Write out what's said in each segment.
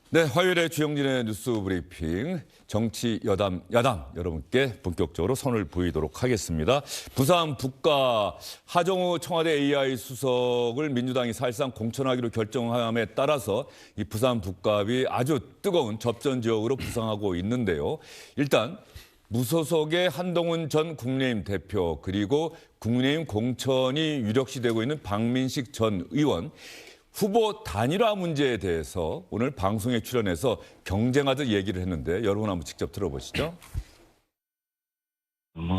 네, 화요일에 주영진의 뉴스 브리핑 정치 여담 야당 여러분께 본격적으로 선을 보이도록 하겠습니다. 부산 북가 하정우 청와대 AI 수석을 민주당이 사실상 공천하기로 결정함에 따라서 이 부산 북갑이 아주 뜨거운 접전 지역으로 부상하고 있는데요. 일단 무소속의 한동훈 전 국민의힘 대표 그리고 국민의힘 공천이 유력시되고 있는 박민식 전 의원 후보 단일화 문제에 대해서 오늘 방송에 출연해서 경쟁하듯 얘기를 했는데 여러분 한번 직접 들어보시죠.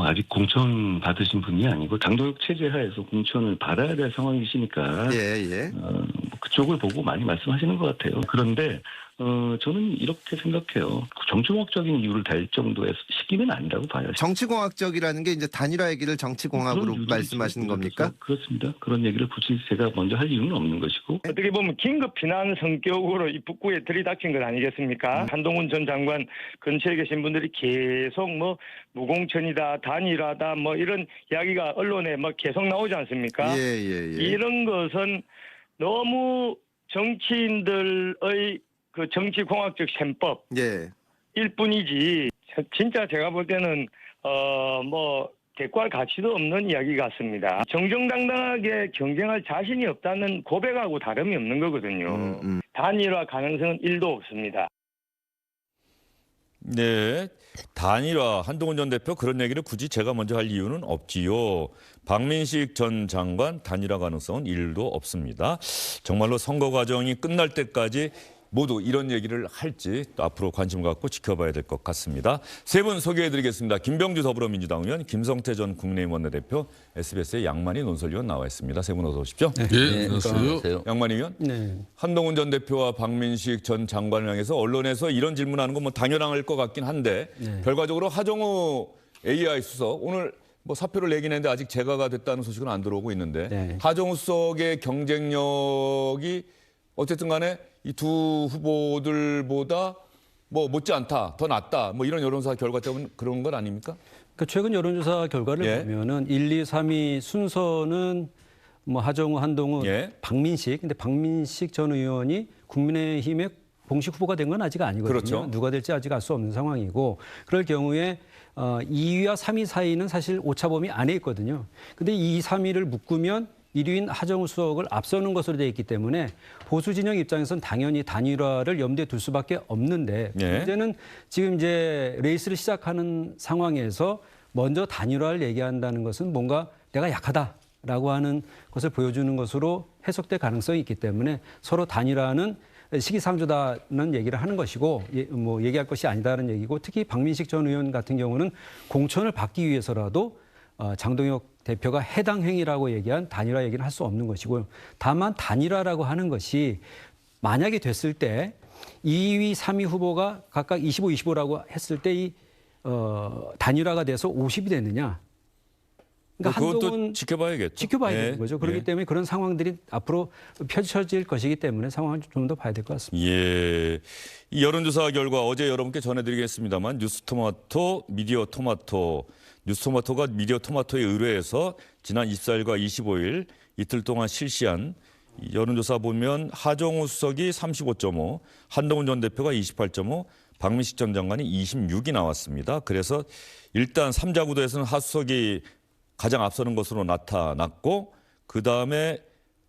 아직 공천 받으신 분이 아니고 당도역 체제 하에서 공천을 받아야 될 상황이시니까 그쪽을 보고 많이 말씀하시는 것 같아요. 그런데 저는 이렇게 생각해요. 정치공학적인 이유를 댈 정도의 시기는 아니라고 봐요. 정치공학적이라는 게 이제 단일화 얘기를 정치공학으로 말씀하시는 겁니까? 그렇습니다. 그런 얘기를 굳이 제가 먼저 할 이유는 없는 것이고. 어떻게 보면 긴급 비난 성격으로 이 북구에 들이닥친 것 아니겠습니까? 한동훈 전 장관 근처에 계신 분들이 계속 무공천이다, 단일화다 이런 이야기가 언론에 계속 나오지 않습니까? 이런 것은 너무 정치인들의 그 정치공학적 셈법일 뿐이지 진짜 제가 볼 때는 대꾸할 가치도 없는 이야기 같습니다. 정정당당하게 경쟁할 자신이 없다는 고백하고 다름이 없는 거거든요. 단일화 가능성은 1도 없습니다. 네, 단일화 한동훈 전 대표 그런 얘기를 굳이 제가 먼저 할 이유는 없지요. 박민식 전 장관 단일화 가능성은 1도 없습니다. 정말로 선거 과정이 끝날 때까지 모두 이런 얘기를 할지 또 앞으로 관심 갖고 지켜봐야 될 것 같습니다. 세 분 소개해드리겠습니다. 김병주 더불어민주당 의원, 김성태 전 국민의힘 원내대표, SBS의 양만희 논설위원 나와 있습니다. 세 분 어서 오십시오. 네, 안녕하세요. 양만희 의원, 한동훈 전 대표와 박민식 전 장관을 향해서 언론에서 이런 질문하는 건 당연할 것 같긴 한데 결과적으로 하정우 AI 수석 오늘 사표를 내긴 했는데 아직 재가가 됐다는 소식은 안 들어오고 있는데 하정우 수석의 경쟁력이 어쨌든 간에 이 두 후보들보다 못지않다, 더 낫다, 이런 여론조사 결과 때문에 그런 건 아닙니까? 그러니까 최근 여론조사 결과를 보면은 1, 2, 3위 순서는 하정우, 한동훈, 박민식. 근데 박민식 전 의원이 국민의힘의 공식 후보가 된 건 아직 아니거든요. 그렇죠. 누가 될지 아직 알 수 없는 상황이고 그럴 경우에 2위와 3위 사이는 사실 오차범위 안에 있거든요. 근데 2, 3위를 묶으면 1위인 하정우 수석을 앞서는 것으로 되어 있기 때문에 보수 진영 입장에서는 당연히 단일화를 염두에 둘 수밖에 없는데 문제는 지금 이제 레이스를 시작하는 상황에서 먼저 단일화를 얘기한다는 것은 뭔가 내가 약하다라고 하는 것을 보여주는 것으로 해석될 가능성이 있기 때문에 서로 단일화는 시기상조다는 얘기를 하는 것이고 얘기할 것이 아니다는 얘기고 특히 박민식 전 의원 같은 경우는 공천을 받기 위해서라도 장동혁 대표가 해당 행위라고 얘기한 단일화 얘기는 할 수 없는 것이고요. 다만 단일화라고 하는 것이 만약에 됐을 때 2위, 3위 후보가 각각 25, 25라고 했을 때 이 단일화가 돼서 50이 됐느냐. 그러니까 그것도 지켜봐야겠죠. 지켜봐야 되는 거죠. 그렇기 때문에 그런 상황들이 앞으로 펼쳐질 것이기 때문에 상황을 좀 더 봐야 될 것 같습니다. 이 여론조사 결과 어제 여러분께 전해드리겠습니다만 뉴스토마토, 미디어토마토, 뉴스토마토가 미디어토마토에 의뢰해서 지난 24일과 25일 이틀 동안 실시한 여론조사 보면 하정우 수석이 35.5, 한동훈 전 대표가 28.5, 박민식 전 장관이 26이 나왔습니다. 그래서 일단 3자 구도에서는 하 수석이 가장 앞서는 것으로 나타났고 그다음에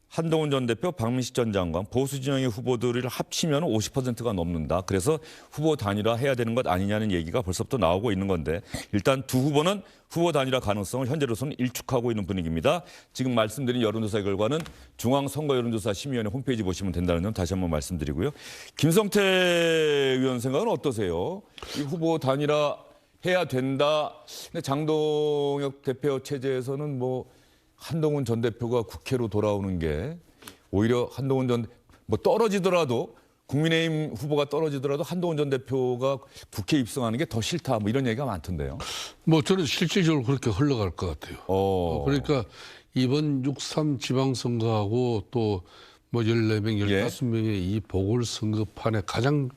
한동훈 전 대표, 박민식 전 장관, 보수 진영의 후보들을 합치면 50%가 넘는다. 그래서 후보 단일화 해야 되는 것 아니냐는 얘기가 벌써부터 나오고 있는 건데 일단 두 후보는 후보 단일화 가능성을 현재로서는 일축하고 있는 분위기입니다. 지금 말씀드린 여론조사 결과는 중앙선거여론조사심의위원회 홈페이지 보시면 된다는 점 다시 한번 말씀드리고요. 김성태 의원 생각은 어떠세요? 이 후보 단일화 해야 된다. 근데 장동혁 대표 체제에서는 한동훈 전 대표가 국회로 돌아오는 게 오히려 한동훈 전 떨어지더라도 국민의힘 후보가 떨어지더라도 한동훈 전 대표가 국회 입성하는 게 더 싫다 이런 얘기가 많던데요. 저는 실질적으로 그렇게 흘러갈 것 같아요. 그러니까 이번 6.3 지방선거하고 또 14명, 15명의 이 보궐선거판에 가장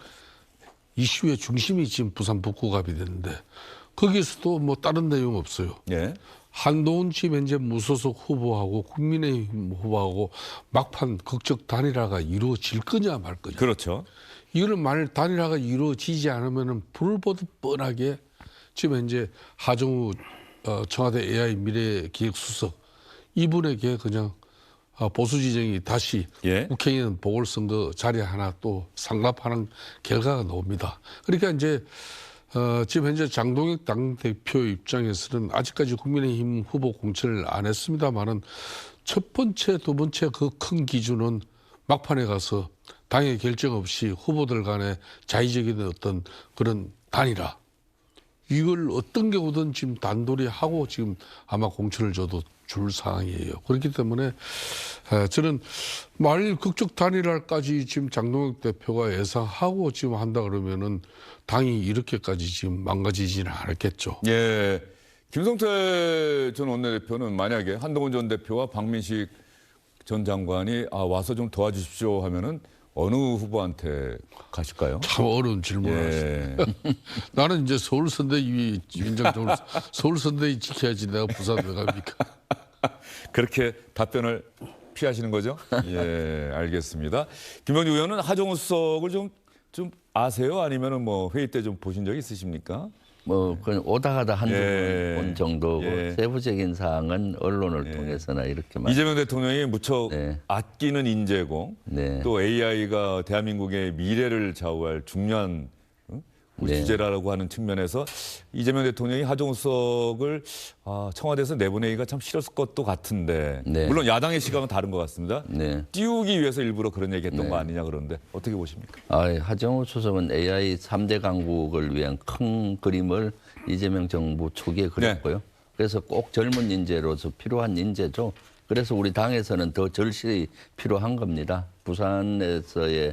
이슈의 중심이 지금 부산 북구갑이 되는데 거기에서도 다른 내용 없어요. 한동훈 지금 현재 무소속 후보하고 국민의힘 후보하고 막판 극적 단일화가 이루어질 거냐 말 거냐. 그렇죠. 이거를 만일 단일화가 이루어지지 않으면은 불을 보듯 뻔하게 지금 현재 하정우 청와대 AI 미래기획수석 이분에게 그냥 보수 지정이 다시 예. 국회의원 보궐선거 자리 하나 또 상납하는 결과가 나옵니다. 그러니까 이제 지금 현재 장동혁 당대표 입장에서는 아직까지 국민의힘 후보 공천을 안 했습니다만은 첫 번째, 두 번째 그 큰 기준은 막판에 가서 당의 결정 없이 후보들 간의 자의적인 어떤 그런 단일화. 이걸 어떤 경우든 지금 단돌이 하고 지금 아마 공천을 줘도 줄 상황이에요. 그렇기 때문에 저는 만일 극적 단일화까지 지금 장동혁 대표가 예상하고 지금 한다 그러면은 당이 이렇게까지 지금 망가지지는 않았겠죠. 예. 김성태 전 원내대표는 만약에 한동훈 전 대표와 박민식 전 장관이 와서 좀 도와주십시오 하면은 어느 후보한테 가실까요? 참 어려운 질문을 하시네. 나는 이제 서울선대위 위원장적으로 서울선대위 지켜야지 내가 부산 왜 갑니까? 그렇게 답변을 피하시는 거죠? 예, 알겠습니다. 김병주 의원은 하정우 수석을 좀 아세요? 아니면은 뭐 회의 때 좀 보신 적 있으십니까? 뭐 그냥 오다 가다 한두 예. 번 정도고 예. 세부적인 사항은 언론을 통해서나 이렇게 이재명 대통령이 무척 네. 아끼는 인재고 네. 또 AI가 대한민국의 미래를 좌우할 중요한 네. 주제라고 하는 측면에서 이재명 대통령이 하정우 수석을 청와대에서 내보내기가 참 싫었을 것도 같은데 네. 물론 야당의 시각은 다른 것 같습니다. 네. 띄우기 위해서 일부러 그런 얘기했던 네. 거 아니냐 그러는데 어떻게 보십니까? 하정우 수석은 AI 3대 강국을 위한 큰 그림을 이재명 정부 초기에 그렸고요. 네. 그래서 꼭 젊은 인재로서 필요한 인재죠. 그래서 우리 당에서는 더 절실히 필요한 겁니다. 부산에서의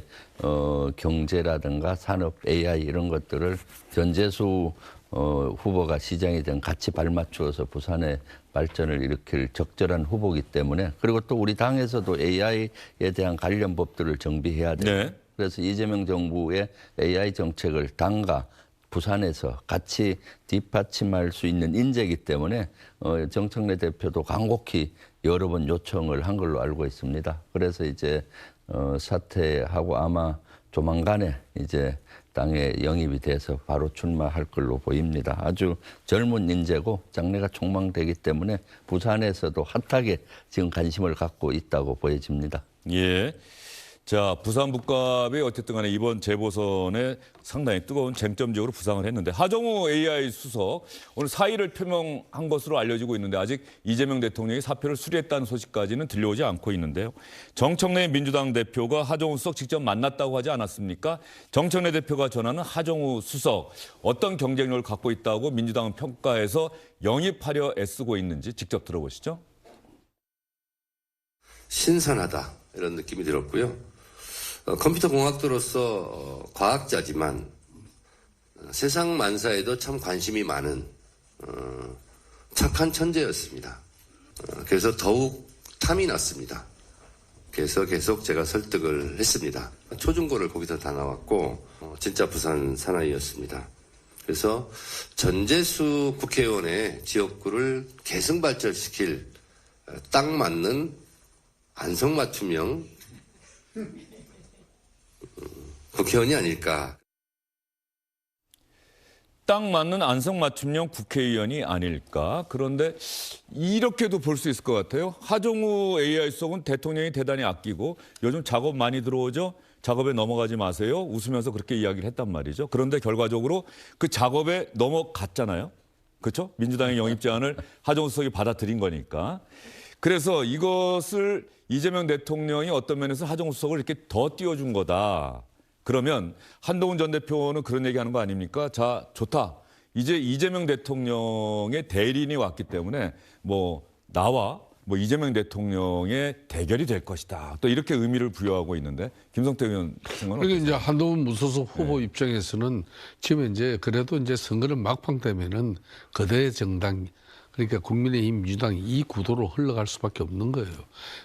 경제라든가 산업, AI 이런 것들을 전재수 후보가 시장에 대한 같이 발맞추어서 부산의 발전을 일으킬 적절한 후보이기 때문에 그리고 또 우리 당에서도 AI에 대한 관련 법들을 정비해야 돼요. 네. 그래서 이재명 정부의 AI 정책을 당과 부산에서 같이 뒷받침할 수 있는 인재이기 때문에 정청래 대표도 간곡히 여러 번 요청을 한 걸로 알고 있습니다. 그래서 이제 사퇴하고 아마 조만간에 이제 당에 영입이 돼서 바로 출마할 걸로 보입니다. 아주 젊은 인재고 장래가 촉망되기 때문에 부산에서도 핫하게 지금 관심을 갖고 있다고 보여집니다. 예. 자, 부산 북갑이 어쨌든 간에 이번 재보선에 상당히 뜨거운 쟁점 지역으로 부상을 했는데 하정우 AI 수석 오늘 사의를 표명한 것으로 알려지고 있는데 아직 이재명 대통령이 사표를 수리했다는 소식까지는 들려오지 않고 있는데요. 정청래 민주당 대표가 하정우 수석 직접 만났다고 하지 않았습니까? 정청래 대표가 전하는 하정우 수석 어떤 경쟁력을 갖고 있다고 민주당은 평가해서 영입하려 애쓰고 있는지 직접 들어보시죠. 신선하다 이런 느낌이 들었고요. 컴퓨터 공학도로서 과학자지만 세상 만사에도 참 관심이 많은 착한 천재였습니다. 그래서 더욱 탐이 났습니다. 그래서 계속 제가 설득을 했습니다. 초중고를 거기서 다 나왔고 진짜 부산 사나이였습니다. 그래서 전재수 국회의원의 지역구를 계승발전시킬 딱 맞는 안성맞춤형 국회의원이 아닐까. 딱 맞는 안성맞춤형 국회의원이 아닐까. 그런데 이렇게도 볼 수 있을 것 같아요. 하정우 AI 수석은 대통령이 대단히 아끼고 요즘 작업 많이 들어오죠. 작업에 넘어가지 마세요. 웃으면서 그렇게 이야기를 했단 말이죠. 그런데 결과적으로 그 작업에 넘어갔잖아요. 그렇죠? 민주당의 영입 제안을 하정우 수석이 받아들인 거니까. 그래서 이것을 이재명 대통령이 어떤 면에서 하정우 수석을 이렇게 더 띄워준 거다. 그러면 한동훈 전 대표는 그런 얘기하는 거 아닙니까? 자, 좋다. 이제 이재명 대통령의 대리인이 왔기 때문에 나와 이재명 대통령의 대결이 될 것이다. 또 이렇게 의미를 부여하고 있는데 김성태 의원 생각은 그러니까 이제 한동훈 무소속 후보 입장에서는 지금 이제 그래도 이제 선거는 막판 되면은 거대 정당 그러니까 국민의힘 민주당 이 구도로 흘러갈 수밖에 없는 거예요.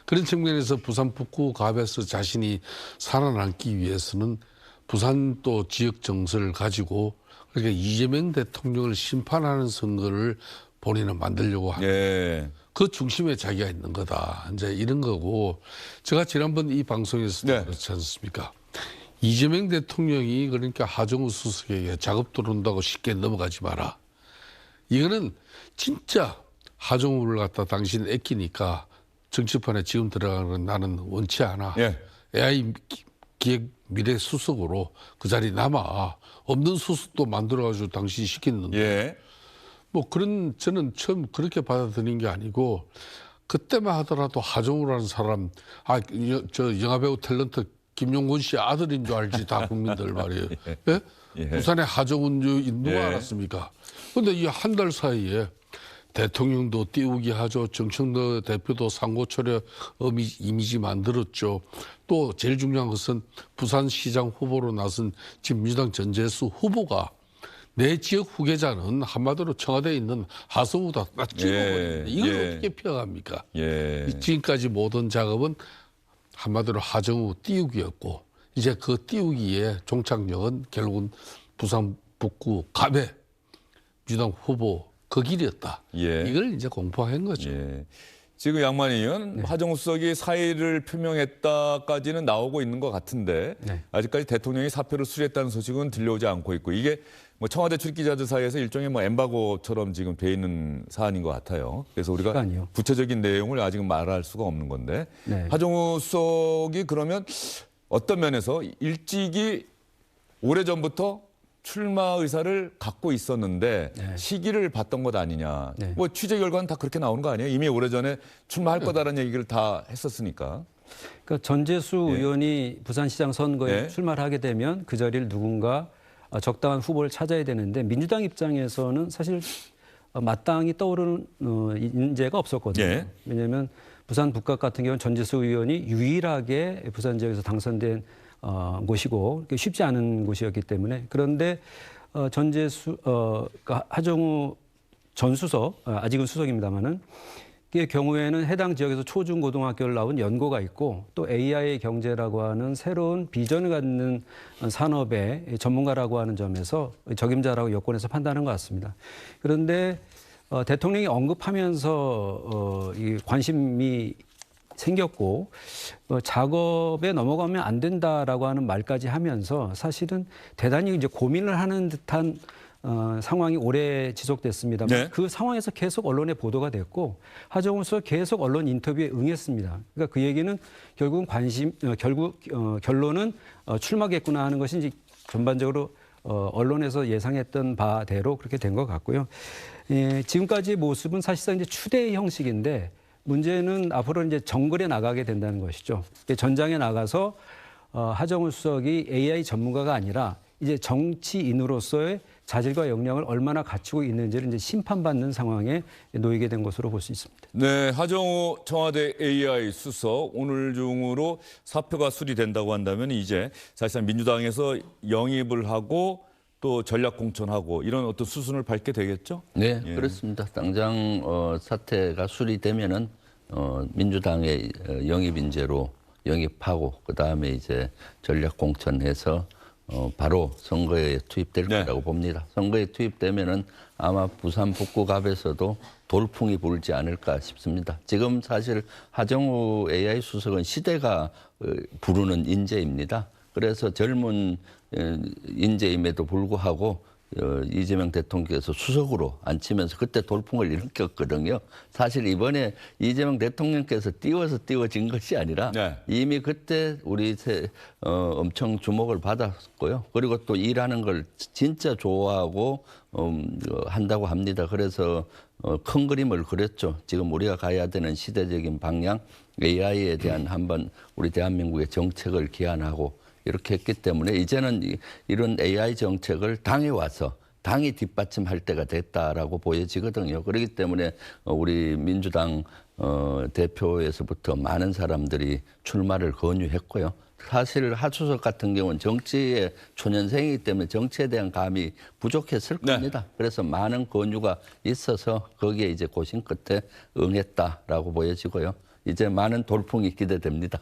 그런 측면에서 부산 북구 갑에서 자신이 살아남기 위해서는 부산 또 지역 정서를 가지고 그러니까 이재명 대통령을 심판하는 선거를 본인은 만들려고 하는 예. 그 중심에 자기가 있는 거다. 이제 이런 거고 제가 지난번 이 방송에서도 네. 그렇지 않습니까? 이재명 대통령이 그러니까 하정우 수석에게 작업 들어온다고 쉽게 넘어가지 마라. 이거는 진짜 하정우를 갖다 당신 애끼니까 정치판에 지금 들어가는 건 나는 원치 않아. 예. AI 기획 미래 수석으로 그 자리 남아. 없는 수석도 만들어가지고 당신이 시켰는데. 예. 뭐 저는 처음 그렇게 받아들인 게 아니고 그때만 하더라도 하정우라는 사람, 저 영화배우 탤런트 김용곤 씨 아들인 줄 알지 다 국민들 말이에요. 예? 예. 부산에 하정우인 누가 예. 알았습니까? 그런데 이 한 달 사이에 대통령도 띄우기 하죠. 정청래 대표도 상고철에 이미지 만들었죠. 또 제일 중요한 것은 부산시장 후보로 나선 지금 민주당 전재수 후보가 내 지역 후계자는 한마디로 청와대에 있는 하성우다. 딱 찍어버렸는데 이걸 예. 어떻게 피해갑니까? 예. 지금까지 모든 작업은 한마디로 하정우 띄우기였고 이제 그 띄우기의 종착역은 결국은 부산 북구 갑에 민주당 후보 그 길이었다. 예. 이걸 이제 공포한 거죠. 예. 지금 양만희 의원 하정우 수석이 사의를 표명했다까지는 나오고 있는 것 같은데 네. 아직까지 대통령이 사표를 수리했다는 소식은 들려오지 않고 있고 이게 뭐 청와대 출입기자들 사이에서 일종의 뭐 엠바고처럼 지금 돼 있는 사안인 것 같아요. 그래서 우리가 시간이요. 구체적인 내용을 아직은 말할 수가 없는 건데 네. 하정우 수석이 그러면 어떤 면에서 일찍이 오래전부터 출마 의사를 갖고 있었는데 네. 시기를 봤던 것 아니냐. 네. 뭐 취재 결과는 다 그렇게 나오는 거 아니에요? 이미 오래전에 출마할 거다라는 얘기를 다 했었으니까. 그러니까 전재수 예. 의원이 부산시장 선거에 예. 출마를 하게 되면 그 자리를 누군가 적당한 후보를 찾아야 되는데 민주당 입장에서는 사실 마땅히 떠오르는 인재가 없었거든요. 예. 왜냐하면 부산 북각 같은 경우는 전재수 의원이 유일하게 부산 지역에서 당선된 곳이고 쉽지 않은 곳이었기 때문에 그런데 전재수 그러니까 하정우 전 수석 아직은 수석입니다마는 그 경우에는 해당 지역에서 초중고등학교를 나온 연고가 있고 또 AI 경제라고 하는 새로운 비전을 갖는 산업의 전문가라고 하는 점에서 적임자라고 여권에서 판단한 것 같습니다. 그런데 대통령이 언급하면서 이 관심이 생겼고 작업에 넘어가면 안 된다라고 하는 말까지 하면서 사실은 대단히 이제 고민을 하는 듯한 상황이 오래 지속됐습니다만 네. 그 상황에서 계속 언론에 보도가 됐고 하정우 수석 계속 언론 인터뷰에 응했습니다. 그러니까 그 얘기는 결국은 결론은 출마겠구나 하는 것이 이제 전반적으로 언론에서 예상했던 바대로 그렇게 된 것 같고요. 지금까지의 모습은 사실상 이제 추대 형식인데 문제는 앞으로 이제 정글에 나가게 된다는 것이죠. 전장에 나가서 하정우 수석이 AI 전문가가 아니라 이제 정치인으로서의 자질과 역량을 얼마나 갖추고 있는지를 이제 심판받는 상황에 놓이게 된 것으로 볼 수 있습니다. 네, 하정우 청와대 AI 수석 오늘 중으로 사표가 수리된다고 한다면 이제 사실상 민주당에서 영입을 하고 또 전략 공천하고 이런 어떤 수순을 밟게 되겠죠? 네, 예. 그렇습니다. 당장 사태가 수리되면은 민주당의 영입 인재로 영입하고 그 다음에 이제 전략 공천해서 바로 선거에 투입될 네. 거라고 봅니다. 선거에 투입되면은 아마 부산 북구갑에서도 돌풍이 불지 않을까 싶습니다. 지금 사실 하정우 AI 수석은 시대가 부르는 인재입니다. 그래서 젊은 인재임에도 불구하고 이재명 대통령께서 수석으로 앉히면서 그때 돌풍을 일으켰거든요. 사실 이번에 이재명 대통령께서 띄워진 것이 아니라 네. 이미 그때 우리 엄청 주목을 받았고요. 그리고 또 일하는 걸 진짜 좋아하고 한다고 합니다. 그래서 큰 그림을 그렸죠. 지금 우리가 가야 되는 시대적인 방향, AI에 대한 한번 우리 대한민국의 정책을 기한하고 이렇게 했기 때문에 이제는 이런 AI 정책을 당에 와서 당이 뒷받침할 때가 됐다라고 보여지거든요. 그렇기 때문에 우리 민주당 대표에서부터 많은 사람들이 출마를 권유했고요. 사실 하수석 같은 경우는 정치의 초년생이기 때문에 정치에 대한 감이 부족했을 겁니다. 그래서 많은 권유가 있어서 거기에 이제 고심 끝에 응했다라고 보여지고요. 이제 많은 돌풍이 기대됩니다.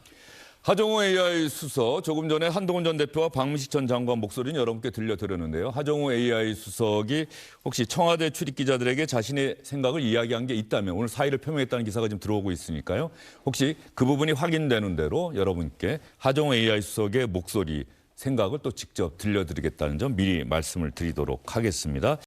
하정우 AI 수석, 조금 전에 한동훈 전 대표와 박문식 전 장관 목소리는 여러분께 들려드렸는데요. 하정우 AI 수석이 혹시 청와대 출입 기자들에게 자신의 생각을 이야기한 게 있다면 오늘 사의를 표명했다는 기사가 지금 들어오고 있으니까요. 혹시 그 부분이 확인되는 대로 여러분께 하정우 AI 수석의 목소리 생각을 또 직접 들려드리겠다는 점 미리 말씀을 드리도록 하겠습니다.